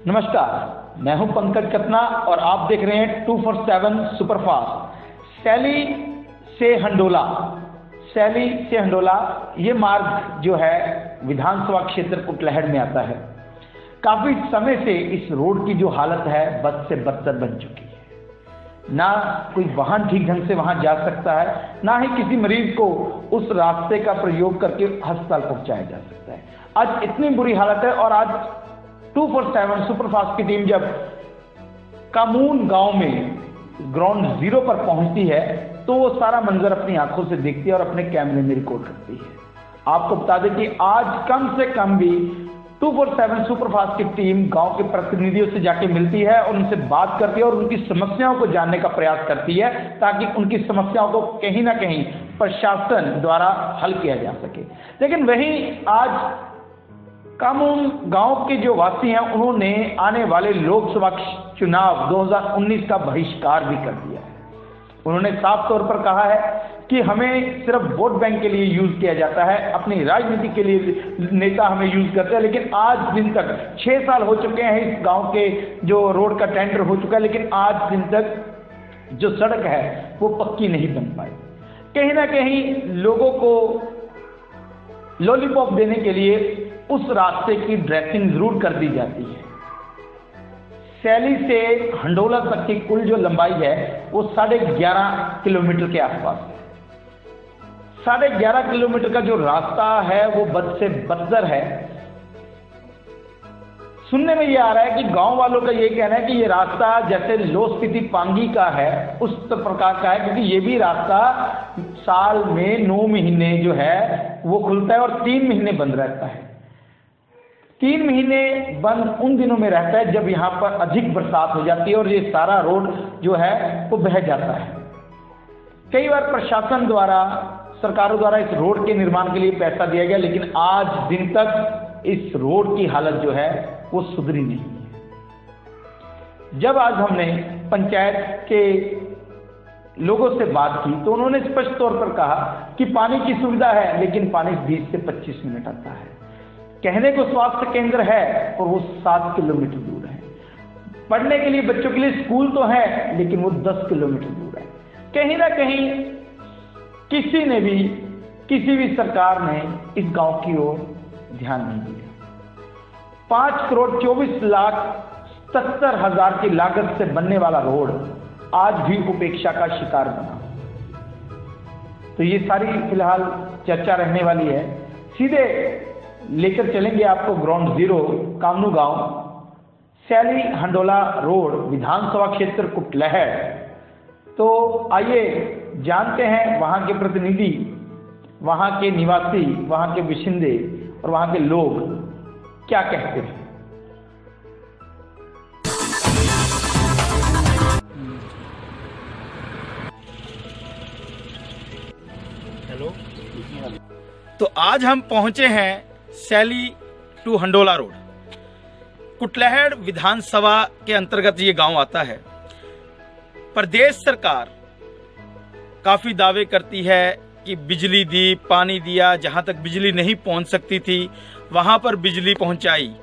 नमस्कार, मैं हूं पंकज कतना और आप देख रहे हैं 247 सुपरफास्ट। सैली से हंडोला ये मार्ग जो है विधानसभा क्षेत्र कुटलैहड़ में आता है। काफ़ी समय से इस रोड की जो हालत है बद से बदतर बन चुकी है। ना कोई वाहन ठीक ढंग से वहां जा सकता है, ना ही किसी मरीज को उस रास्ते का प्रयोग करके अस्पताल पहुंचाया जा सकता है। आज इतनी बुरी हालत है और आज 247 सुपरफास्ट की टीम जब कामून गांव में ग्राउंड जीरो पर पहुंचती है तो वो सारा मंजर अपनी आंखों से देखती है और अपने कैमरे में रिकॉर्ड करती है। आपको बता दें कि आज कम से कम भी 247 सुपरफास्ट की टीम गांव के प्रतिनिधियों से जाके मिलती है और उनसे बात करती है और उनकी समस्याओं को जानने का प्रयास करती है ताकि उनकी समस्याओं को कहीं ना कहीं प्रशासन द्वारा हल किया जा सके। लेकिन वहीं आज कामून गांव के जो वासी हैं उन्होंने आने वाले लोकसभा चुनाव 2019 का बहिष्कार भी कर दिया है। उन्होंने साफ तौर पर कहा है कि हमें सिर्फ वोट बैंक के लिए यूज किया जाता है, अपनी राजनीति के लिए नेता हमें यूज करते हैं। लेकिन आज दिन तक 6 साल हो चुके हैं इस गांव के जो रोड का टेंडर हो चुका है, लेकिन आज दिन तक जो सड़क है वो पक्की नहीं बन पाई। कहीं ना कहीं लोगों को लॉलीपॉप देने के लिए उस रास्ते की ड्रेसिंग जरूर कर दी जाती है। सैली से हंडोला तक की कुल जो लंबाई है वो 11.5 किलोमीटर के आसपास है। 11.5 किलोमीटर का जो रास्ता है वो बद से बदतर है। सुनने में ये आ रहा है कि गांव वालों का ये कहना है कि ये रास्ता जैसे लो स्थिति पांगी का है उस प्रकार का है, क्योंकि ये भी रास्ता साल में 9 महीने जो है वो खुलता है और 3 महीने बंद रहता है। 3 महीने बंद उन दिनों में रहता है जब यहाँ पर अधिक बरसात हो जाती है और ये सारा रोड जो है वो बह जाता है। कई बार प्रशासन द्वारा, सरकारों द्वारा इस रोड के निर्माण के लिए पैसा दिया गया, लेकिन आज दिन तक इस रोड की हालत जो है वो सुधरी नहीं है। जब आज हमने पंचायत के लोगों से बात की तो उन्होंने स्पष्ट तौर पर कहा कि पानी की सुविधा है लेकिन पानी 20 से 25 मिनट आता है। कहने को स्वास्थ्य केंद्र है और वो 7 किलोमीटर दूर है। पढ़ने के लिए बच्चों के लिए स्कूल तो है लेकिन वो 10 किलोमीटर दूर है। कहीं ना कहीं किसी भी सरकार ने इस गांव की ओर ध्यान नहीं दिया। 5,24,70,000 की लागत से बनने वाला रोड आज भी उपेक्षा का शिकार बना। तो ये सारी फिलहाल चर्चा रहने वाली है। सीधे लेकर चलेंगे आपको ग्राउंड जीरो कामनू गांव, सैली हंडोला रोड, विधानसभा क्षेत्र कुटलैहड़। तो आइए जानते हैं वहां के प्रतिनिधि, वहां के निवासी, वहां के बाशिंदे और वहां के लोग क्या कहते हैं। हेलो, तो आज हम पहुंचे हैं सैली टू हंडोला रोड। कुटलैहड़ विधानसभा के अंतर्गत ये गांव आता है। प्रदेश सरकार काफी दावे करती है कि बिजली दी, पानी दिया, जहां तक बिजली नहीं पहुंच सकती थी वहां पर बिजली पहुंचाई,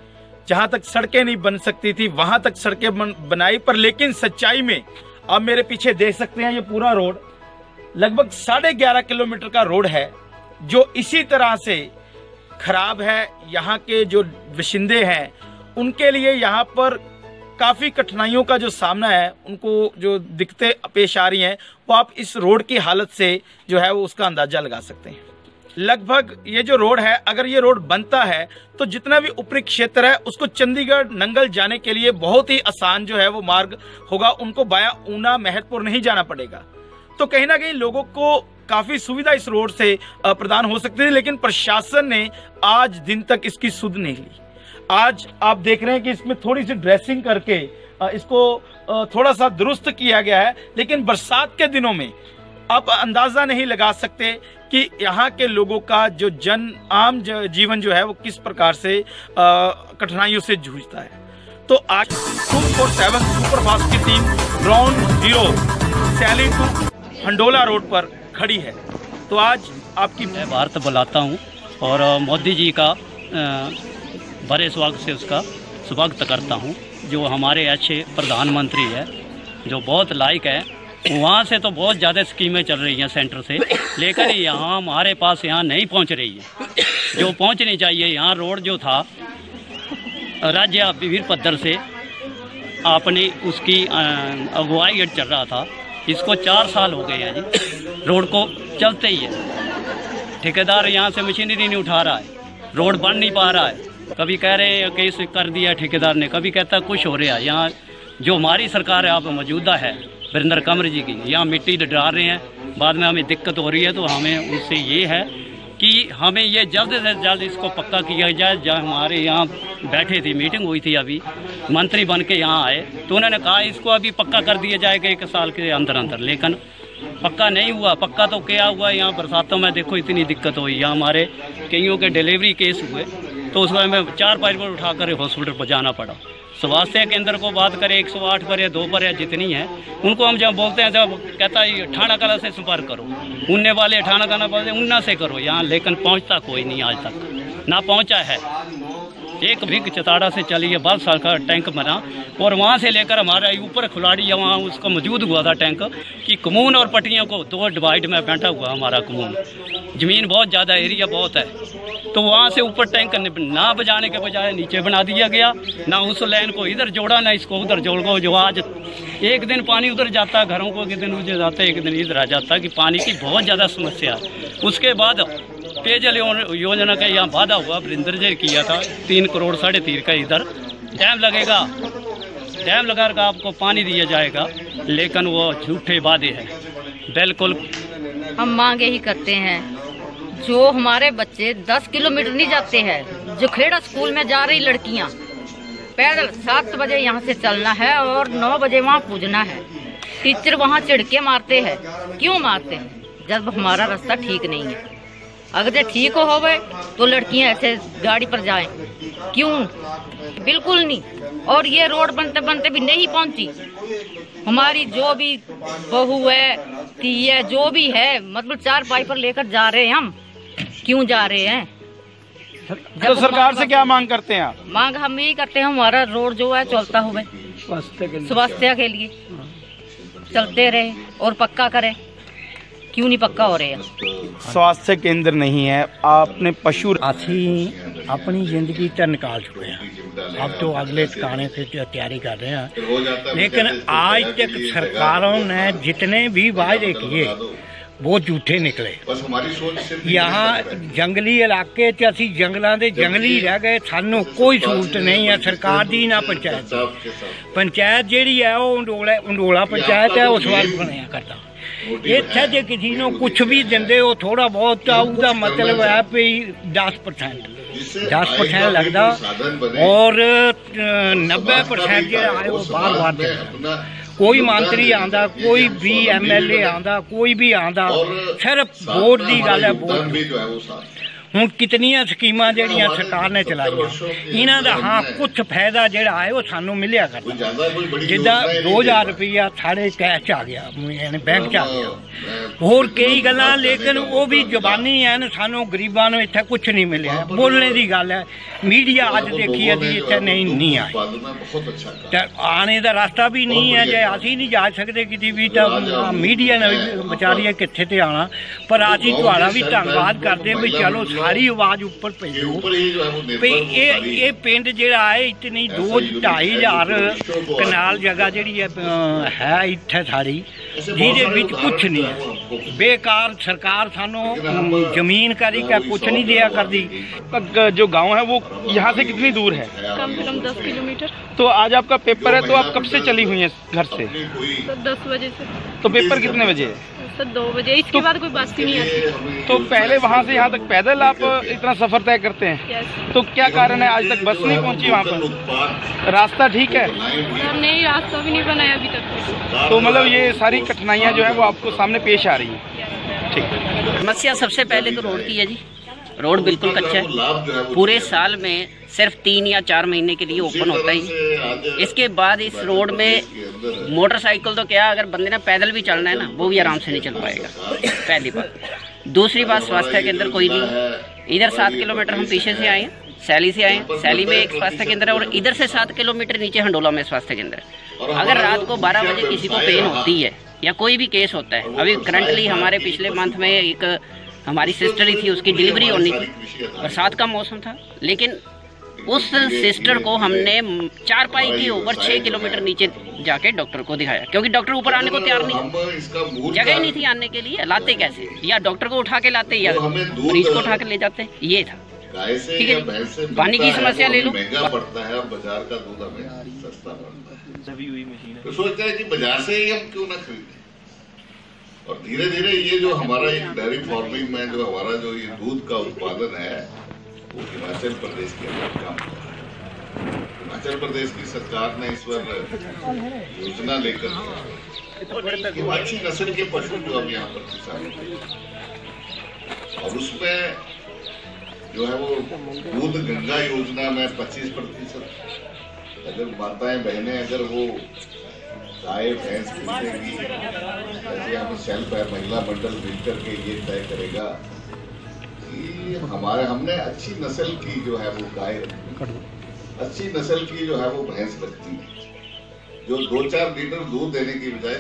जहां तक सड़कें नहीं बन सकती थी वहां तक सड़कें बनाई। पर लेकिन सच्चाई में आप मेरे पीछे देख सकते हैं ये पूरा रोड लगभग 11.5 किलोमीटर का रोड है जो इसी तरह से खराब है। यहाँ के जो बाशिंदे हैं उनके लिए यहाँ पर काफी कठिनाइयों का जो सामना है, उनको जो दिक्कतें पेश आ रही हैं वो आप इस रोड की हालत से जो है वो उसका अंदाजा लगा सकते हैं। लगभग ये जो रोड है, अगर ये रोड बनता है तो जितना भी ऊपरी क्षेत्र है उसको चंडीगढ़ नंगल जाने के लिए बहुत ही आसान जो है वो मार्ग होगा। उनको बाया ऊना महतपुर नहीं जाना पड़ेगा। तो कहीं ना कहीं लोगों को काफी सुविधा इस रोड से प्रदान हो सकती है। लेकिन प्रशासन ने आज दिन तक इसकी सुध नहीं ली। आज आप देख रहे हैं कि इसमें थोड़ी सी ड्रेसिंग करके इसको थोड़ा सा दुरुस्त किया गया है, लेकिन बरसात के दिनों में आप अंदाजा नहीं लगा सकते कि यहाँ के लोगों का जो आम जीवन जो है वो किस प्रकार से कठिनाइयों से जूझता है। तो आज 247 सुपरफास्ट की team ground zero Saili to Handola road पर खड़ी है। तो आज आपकी मैं भारत बुलाता हूँ और मोदी जी का बड़े स्वागत से उसका स्वागत करता हूँ। जो हमारे अच्छे प्रधानमंत्री है, जो बहुत लायक है, वहाँ से तो बहुत ज़्यादा स्कीमें चल रही हैं सेंटर से, लेकिन यहाँ हमारे पास यहाँ नहीं पहुँच रही है जो पहुँचनी चाहिए। यहाँ रोड जो था राज्य विभिन्न पद्धर से आपने उसकी अगुवाई चल रहा था, इसको 4 साल हो गए हैं जी, रोड को चलते ही है। ठेकेदार यहाँ से मशीनरी नहीं उठा रहा है, रोड बन नहीं पा रहा है। कभी कह रहे हैं केस कर दिया ठेकेदार ने, कभी कहता है कुछ हो रहा है। यहाँ जो हमारी सरकार है आप मौजूदा है वीरेंद्र कंवर जी की, यहाँ मिट्टी डाल रहे हैं, बाद में हमें दिक्कत हो रही है। तो हमें उनसे ये है कि हमें ये जल्द से जल्द इसको पक्का किया जाए। जब हमारे यहाँ बैठे थे, मीटिंग हुई थी, अभी मंत्री बन के यहाँ आए तो उन्होंने कहा इसको अभी पक्का कर दिया जाएगा 1 साल के अंदर अंदर, लेकिन पक्का नहीं हुआ। पक्का तो क्या हुआ, यहाँ बरसातों में देखो इतनी दिक्कत हुई। यहाँ हमारे कईयों के डिलीवरी केस हुए तो उसमें हमें 4 पाइप उठाकर हॉस्पिटल पर जाना पड़ा। स्वास्थ्य केंद्र को बात करें 108 पर या 2 पर या जितनी है, उनको हम जब बोलते हैं जब कहता है ठाणा कला से संपर्क करो, उनने वाले ठाणा कला बोलते उन्ना से करो यहाँ, लेकिन पहुँचता कोई नहीं, आज तक ना पहुँचा है। एक भिग चताड़ा से चली है, 12 साल का टैंक बना और वहाँ से लेकर हमारा ऊपर खिलाड़ी है, वहाँ उसका मौजूद हुआ था टैंक कि कमून और पट्टियों को 2 डिवाइड में बैठा हुआ हमारा कमून, ज़मीन बहुत ज़्यादा, एरिया बहुत है। तो वहाँ से ऊपर टैंक ना बजाने के बजाय नीचे बना दिया गया, ना उस लाइन को इधर जोड़ा ना इसको उधर जोड़ को। जो आज एक दिन पानी उधर जाता है घरों को, एक दिन उधर जाता है, एक दिन इधर आ जाता है कि पानी की बहुत ज़्यादा समस्या है। उसके बाद पेयजल योजना का यहाँ वादा हुआ, वीरेंद्र जी किया था 3 करोड़ 3.5 का इधर डैम लगेगा, डैम लगाकर आपको पानी दिया जाएगा, लेकिन वो झूठे वादे हैं बिल्कुल। हम मांगे ही करते हैं, जो हमारे बच्चे 10 किलोमीटर नहीं जाते हैं, जो खेड़ा स्कूल में जा रही लड़कियां पैदल 7 बजे यहाँ से चलना है और 9 बजे वहाँ पूजना है। टीचर वहाँ चिढ़के मारते हैं। क्यों मारते हैं? जब हमारा रास्ता ठीक नहीं है। अगर ठीक हो गए तो लड़कियां ऐसे गाड़ी पर जाएं, क्यों? बिल्कुल नहीं। और ये रोड बनते बनते भी नहीं पहुंची। हमारी जो भी बहू है, थी है, जो भी है, मतलब 4 पाइपर लेकर जा रहे हैं हम। क्यों जा रहे हैं? तो सरकार से क्या मांग करते हैं आप? मांग हम यही करते हैं, हमारा रोड जो है चलता हुआ स्वास्थ्य के लिए चलते रहे और पक्का करें। क्यों नहीं पक्का हो रहे हैं? स्वास्थ्य केंद्र नहीं है, आपने पशु ਅਸੀਂ अपनी ज़िंदगी तो निकाल चुके हैं, अब तो अगले ठिकाने से तैयारी कर रहे हैं। लेकिन आज तक सरकारों ने जितने भी वायदे किए वो झूठे निकले। यहाँ जंगली इलाके च असी जंगलों के जंगली रह गए, सानू कोई सहूलत नहीं है सरकार दी ना पंचायत। पंचायत जी है वो अंडोला पंचायत है, उस वाल बनया करता। इत्थे जे किसी ने कुछ भी देंदे हो थोड़ा बहुत, उसका मतलब है भी 10% लगता और 90% जो है वो बार देता। कोई मंत्री आंदा, कोई भी MLA आंदा, कोई भी आंदा, सिर्फ वोट की गल है। वोट हूँ कितनियां स्कीमां जिहड़ियां सरकार ने चलाईयां, इन्हां दा हाँ कुछ फायदा जिहड़ा है वो सानू मिलिया करदा। जिद्दां 2000 रुपया साढ़े कैश च आ गया, यानी बैंक च आ गया, होर कई गल्लां, लेकिन वो भी जबानी है, सानू गरीबां नूं इत्थे कुछ नहीं मिलिया। बोलने की गल है, मीडिया अज देखिए जी इत्थे नहीं आए, ते आने का रास्ता भी नहीं है। जे असीं नहीं जा सकते किसी भी, तो मीडिया ने बेचारी कित्थे ते आना। पर असीं तुहाड़ा भी धन्नवाद करदे भी चलो सारी आवाज़ उपर भेजो भी ये पिंड जिहड़ा है इतनी 2-2.5 हज़ार कनाल जगह जिहड़ी है इत्थे सारी, जिहदे विच कुछ नहीं है। बेकार सरकार सानू जमीन करी का कुछ नहीं दिया करती। जो गांव है वो यहाँ से कितनी दूर है? कम से कम 10 किलोमीटर। तो आज आपका पेपर है, तो आप कब से चली हुई हैं घर से? 10 बजे से। तो पेपर कितने बजे है? 2 बजे। इसके बाद कोई बस ही नहीं आती। तो पहले वहाँ से यहाँ तक पैदल आप इतना सफर तय करते हैं? तो क्या कारण है आज तक बस नहीं पहुँची वहाँ पर? रास्ता ठीक है? नहीं, रास्ता भी नहीं बनाया अभी तक। तो मतलब ये सारी कठिनाइयाँ जो है वो आपको सामने पेश आ रही हैं। ठीक। समस्या सबसे पहले तो रोड की है जी। रोड बिल्कुल कच्चा है, पूरे साल में सिर्फ 3 या 4 महीने के लिए ओपन होता ही। इसके बाद इस रोड में मोटरसाइकिल तो क्या, अगर बंदे ने पैदल भी चलना है ना, वो भी आराम से नहीं चल पाएगा, पहली बात। दूसरी बात, स्वास्थ्य केंद्र कोई नहीं। इधर 7 किलोमीटर हम पीछे से आए हैं, सैली से आए, सैली में एक स्वास्थ्य केंद्र है और इधर से 7 किलोमीटर नीचे हंडोला में स्वास्थ्य केंद्र है। अगर रात को 12 बजे किसी को पेन होती है या कोई भी केस होता है, अभी करंटली हमारे पिछले मंथ में एक हमारी सिस्टर ही थी, उसकी डिलीवरी होनी थी, बरसात का मौसम था, लेकिन उस सिस्टर को हमने चारपाई के ऊपर 6 किलोमीटर नीचे जाके डॉक्टर को दिखाया, क्योंकि डॉक्टर ऊपर आने को तैयार नहीं, जगह ही नहीं थी आने के लिए। लाते कैसे, या डॉक्टर को उठा के लाते या मरीज को उठा के ले जाते, ये था। ठीक है, पानी की समस्या ले लो, महंगा पड़ता है, बाजार का दूध हमें सस्ता पड़ता है, तो सोचते हैं कि बाजार से ही हम क्यों ना खरीदें। और धीरे धीरे ये जो हमारा एक डेयरी फार्मिंग में जो हमारा जो ये दूध का उत्पादन है वो हिमाचल प्रदेश के अंदर काम कर रहा है। हिमाचल प्रदेश की सरकार ने इस पर योजना लेकर अच्छी नस्ल के पशु जो अब यहाँ पर किसान, और उसमें जो है वो दूध गंगा योजना में 25% अगर माताएं बहनें अगर वो गाय भैंस खरीदेगी, जैसे हम सेल्फ है महिला मंडल मिलकर के ये तय करेगा कि हमने अच्छी नस्ल की जो है वो गाय रखी, अच्छी नस्ल की जो है वो भैंस रखती है, जो 2-4 लीटर दूध देने की बजाय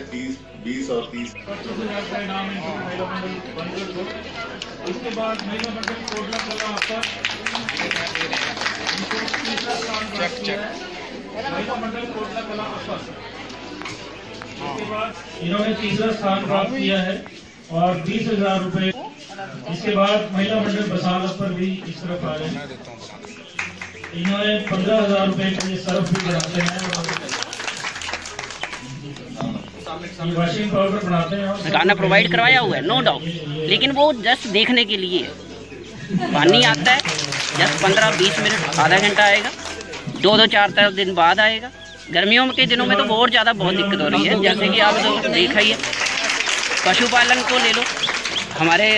20 और 30। उसके बाद महिला मंडल कोटला कला पर महिला मंडल कोटला कला अपर, इसके बाद इन्होंने तीसरा स्थान प्राप्त किया है और 20,000 रुपए। इसके बाद महिला मंडल बसाल पर भी इस तरफ आ रहे हैं, इन्होंने 15,000 रुपए के लिए सर्फ भी बनाते हैं, वॉशिंग पाउडर बनाते हैं, सरकार ने प्रोवाइड करवाया हुआ है, नो डाउट, लेकिन वो जस्ट देखने के लिए पानी आता है, जस्ट 15-20 मिनट, आधा घंटा आएगा, 2-4 दिन बाद आएगा। गर्मियों के दिनों में तो बहुत ज़्यादा बहुत दिक्कत हो रही है, जैसे कि आप लोग देखा ही है। पशुपालन को ले लो, हमारे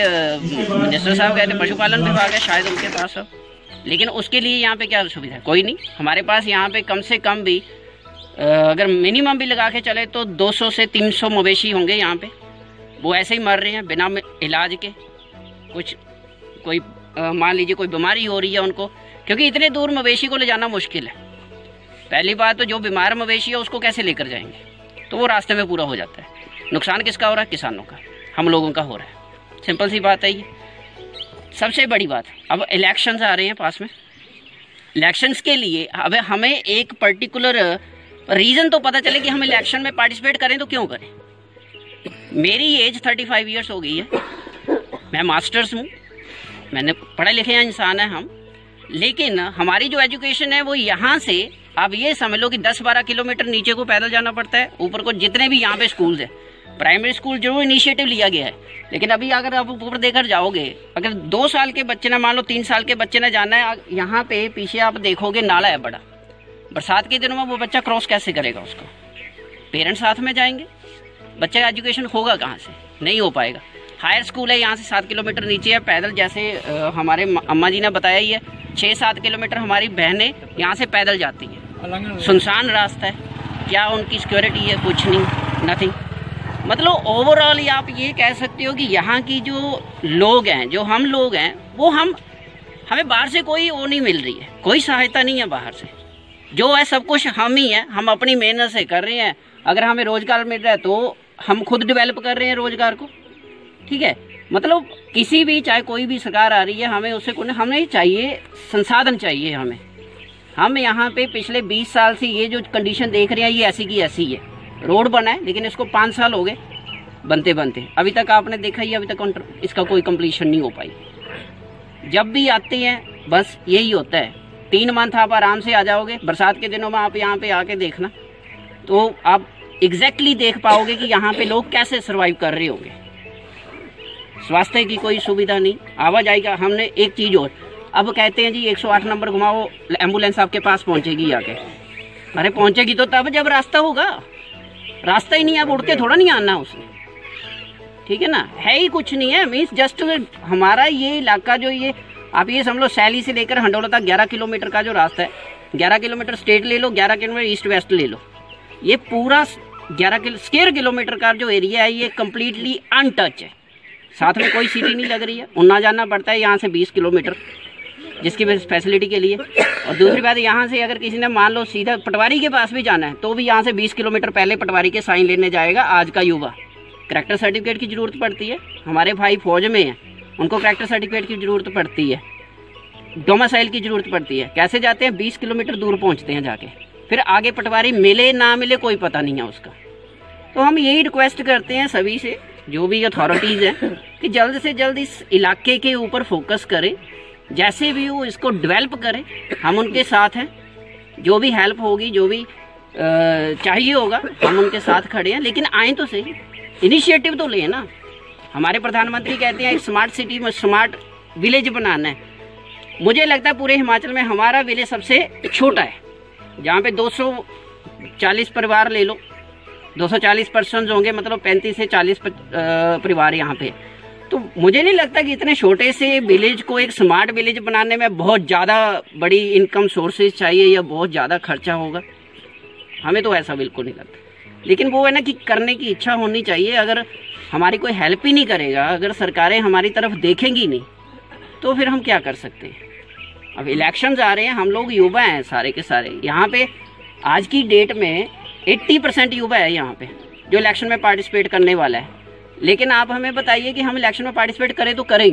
मिनिस्टर साहब कहते हैं पशुपालन विभाग है शायद उनके पास हो, लेकिन उसके लिए यहाँ पे क्या सुविधा है, कोई नहीं। हमारे पास यहाँ पे कम से कम भी अगर मिनिमम भी लगा के चले तो 200 से 300 मवेशी होंगे यहाँ पे, वो ऐसे ही मर रहे हैं बिना इलाज के। कोई मान लीजिए कोई बीमारी हो रही है उनको, क्योंकि इतने दूर मवेशी को ले जाना मुश्किल है। पहली बात तो जो बीमार मवेशी है उसको कैसे लेकर जाएंगे, तो वो रास्ते में पूरा हो जाता है। नुकसान किसका हो रहा है, किसानों का, हम लोगों का हो रहा है। सिंपल सी बात है ये। सबसे बड़ी बात, अब इलेक्शंस आ रहे हैं पास में, इलेक्शंस के लिए अब हमें एक पर्टिकुलर रीज़न तो पता चले कि हम इलेक्शन में पार्टिसिपेट करें तो क्यों करें। मेरी एज 35 ईयर्स हो गई है, मैं मास्टर्स हूँ, मैंने पढ़े लिखे इंसान हैं हम, लेकिन हमारी जो एजुकेशन है वो यहाँ से आप ये समझ लो कि 10-12 किलोमीटर नीचे को पैदल जाना पड़ता है। ऊपर को जितने भी यहाँ पे स्कूल्स हैं, प्राइमरी स्कूल जो इनिशिएटिव लिया गया है, लेकिन अभी अगर आप ऊपर देखकर जाओगे, अगर 2 साल के बच्चे ने, मान लो 3 साल के बच्चे ने जाना है, यहाँ पे पीछे आप देखोगे नाला है बड़ा, बरसात के दिनों में वो बच्चा क्रॉस कैसे करेगा, उसको पेरेंट्स साथ में जाएंगे, बच्चे का एजुकेशन होगा कहाँ से, नहीं हो पाएगा। हायर स्कूल है यहाँ से 7 किलोमीटर नीचे है, पैदल जैसे हमारे अम्मा जी ने बताया ही है, 6-7 किलोमीटर हमारी बहनें यहाँ से पैदल जाती हैं। सुनसान रास्ता है, क्या उनकी सिक्योरिटी है, कुछ नहीं, नथिंग। मतलब ओवरऑल आप ये कह सकते हो कि यहाँ की जो लोग हैं, जो हम लोग हैं, वो हमें बाहर से कोई वो नहीं मिल रही है, कोई सहायता नहीं है बाहर से। जो है सब कुछ हम ही हैं, हम अपनी मेहनत से कर रहे हैं। अगर हमें रोजगार मिल रहा है तो हम खुद डेवलप कर रहे हैं रोजगार को, ठीक है। मतलब किसी भी, चाहे कोई भी सरकार आ रही है, हमें उससे हमें चाहिए संसाधन चाहिए हमें। हम यहाँ पे पिछले 20 साल से ये जो कंडीशन देख रहे हैं ये ऐसी की ऐसी है। रोड बना है लेकिन इसको 5 साल हो गए बनते बनते, अभी तक आपने देखा ही, अभी तक इसका कोई कंप्लीशन नहीं हो पाई। जब भी आते हैं बस यही होता है, 3 मंथ आप आराम से आ जाओगे। बरसात के दिनों में आप यहाँ पे आके देखना तो आप एग्जैक्टली देख पाओगे कि यहाँ पे लोग कैसे सर्वाइव कर रहे होंगे। स्वास्थ्य की कोई सुविधा नहीं, आवाजाही का। हमने एक चीज़ और, अब कहते हैं जी 108 नंबर घुमाओ, एम्बुलेंस आपके पास पहुँचेगी आके। अरे पहुँचेगी तो तब जब रास्ता होगा, रास्ता ही नहीं, आप उड़ के थोड़ा नहीं आना उसने, ठीक है ना, है ही कुछ नहीं है। मीन्स जस्ट हमारा ये इलाका जो ये आप ये समझ लो, सैली से लेकर हंडोला तक 11 किलोमीटर का जो रास्ता है, 11 किलोमीटर स्टेट ले लो, 11 किलोमीटर ईस्ट वेस्ट ले लो, ये पूरा 11 स्क्वायर किलोमीटर का जो एरिया है ये कम्प्लीटली अनटच है। साथ में कोई सिटी नहीं लग रही है, उन्ना जाना पड़ता है यहाँ से 20 किलोमीटर। जिसकी फैसिलिटी के लिए। और दूसरी बात, यहाँ से अगर किसी ने मान लो सीधा पटवारी के पास भी जाना है तो भी यहाँ से 20 किलोमीटर पहले पटवारी के साइन लेने जाएगा आज का युवा। करैक्टर सर्टिफिकेट की ज़रूरत पड़ती है। हमारे भाई फौज में हैं, उनको करैक्टर सर्टिफिकेट की ज़रूरत पड़ती है, डोमिसाइल की ज़रूरत पड़ती है। कैसे जाते हैं? 20 किलोमीटर दूर पहुँचते हैं जाके, फिर आगे पटवारी मिले ना मिले कोई पता नहीं है उसका। तो हम यही रिक्वेस्ट करते हैं सभी से, जो भी अथॉरिटीज़ हैं, कि जल्द से जल्द इस इलाके के ऊपर फोकस करें, जैसे भी हो इसको डेवलप करें। हम उनके साथ हैं, जो भी हेल्प होगी, जो भी चाहिए होगा, हम उनके साथ खड़े हैं। लेकिन आए तो सही, इनिशिएटिव तो लें ना। हमारे प्रधानमंत्री कहते हैं एक स्मार्ट सिटी में स्मार्ट विलेज बनाना है। मुझे लगता है पूरे हिमाचल में हमारा विलेज सबसे छोटा है, जहाँ पे 240 परिवार ले लो, 240 पर्सन होंगे, मतलब 35 से 40 परिवार यहाँ पे। तो मुझे नहीं लगता कि इतने छोटे से विलेज को एक स्मार्ट विलेज बनाने में बहुत ज़्यादा बड़ी इनकम सोर्सेज चाहिए या बहुत ज़्यादा खर्चा होगा। हमें तो ऐसा बिल्कुल नहीं लगता। लेकिन वो है ना कि करने की इच्छा होनी चाहिए। अगर हमारी कोई हेल्प ही नहीं करेगा, अगर सरकारें हमारी तरफ देखेंगी नहीं, तो फिर हम क्या कर सकते हैं। अब इलेक्शंस आ रहे हैं, हम लोग युवा हैं सारे के सारे। यहाँ पे आज की डेट में 80% युवा है यहाँ पे जो इलेक्शन में पार्टिसिपेट करने वाला है। लेकिन आप हमें बताइए कि हम इलेक्शन में पार्टिसिपेट करें तो करें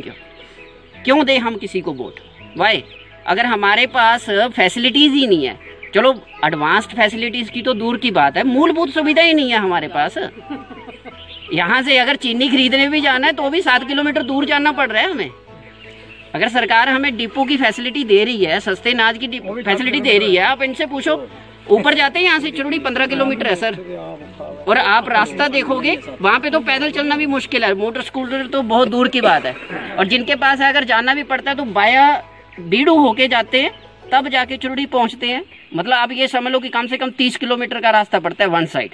क्यों दें हम किसी को वोट? वाई? अगर हमारे पास फैसिलिटीज़ ही नहीं है, चलो एडवांस्ड फैसिलिटीज़ की तो दूर की बात है, मूलभूत सुविधा ही नहीं है हमारे पास। यहाँ से अगर चीनी खरीदने भी जाना है तो भी 7 किलोमीटर दूर जाना पड़ रहा है हमें। अगर सरकार हमें डिपो की फैसिलिटी दे रही है, सस्ते अनाज की फैसिलिटी दे रही है, आप इनसे पूछो। ऊपर जाते हैं यहाँ से चुरुड़ी 15 किलोमीटर है सर, और आप रास्ता देखोगे वहाँ पे तो पैदल चलना भी मुश्किल है, मोटर स्कूटर तो बहुत दूर की बात है। और जिनके पास अगर जाना भी पड़ता है तो बाया बीड़ू होके जाते हैं, तब जाके चुरुड़ी पहुँचते हैं। मतलब आप ये समझ लो कि कम से कम 30 किलोमीटर का रास्ता पड़ता है वन साइड।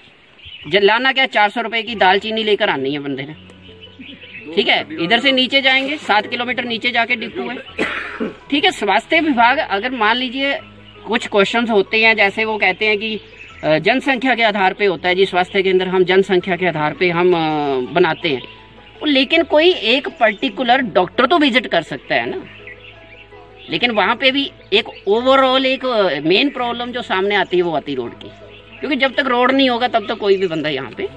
लाना क्या, 400 रुपये की दाल चीनी लेकर आनी है बंदे ने, ठीक है। इधर से नीचे जाएंगे, 7 किलोमीटर नीचे जाके डिपो है, ठीक है। स्वास्थ्य विभाग, अगर मान लीजिए कुछ क्वेश्चंस होते हैं, जैसे वो कहते हैं कि जनसंख्या के आधार पे होता है जी, स्वास्थ्य केंद्र हम जनसंख्या के आधार पे हम बनाते हैं, लेकिन कोई एक पर्टिकुलर डॉक्टर तो विजिट कर सकता है ना। लेकिन वहाँ पे भी एक ओवरऑल एक मेन प्रॉब्लम जो सामने आती है वो आती रोड की, क्योंकि जब तक रोड नहीं होगा तब तक कोई भी बंदा यहाँ पे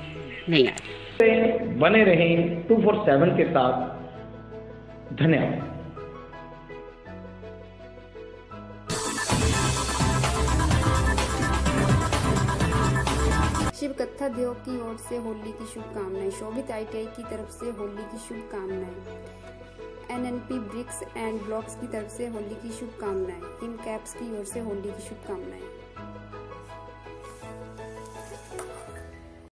नहीं आएगा। बने रहें 247 के साथ। धन्यवाद। शिव कथा देव की ओर से होली की शुभकामनाएं। शोभित ITI की तरफ से होली की शुभकामनाएं। NNP ब्रिक्स एंड ब्लॉक्स की तरफ से होली की शुभकामनाएं। हिम कैप्स की ओर से होली की शुभकामनाएं।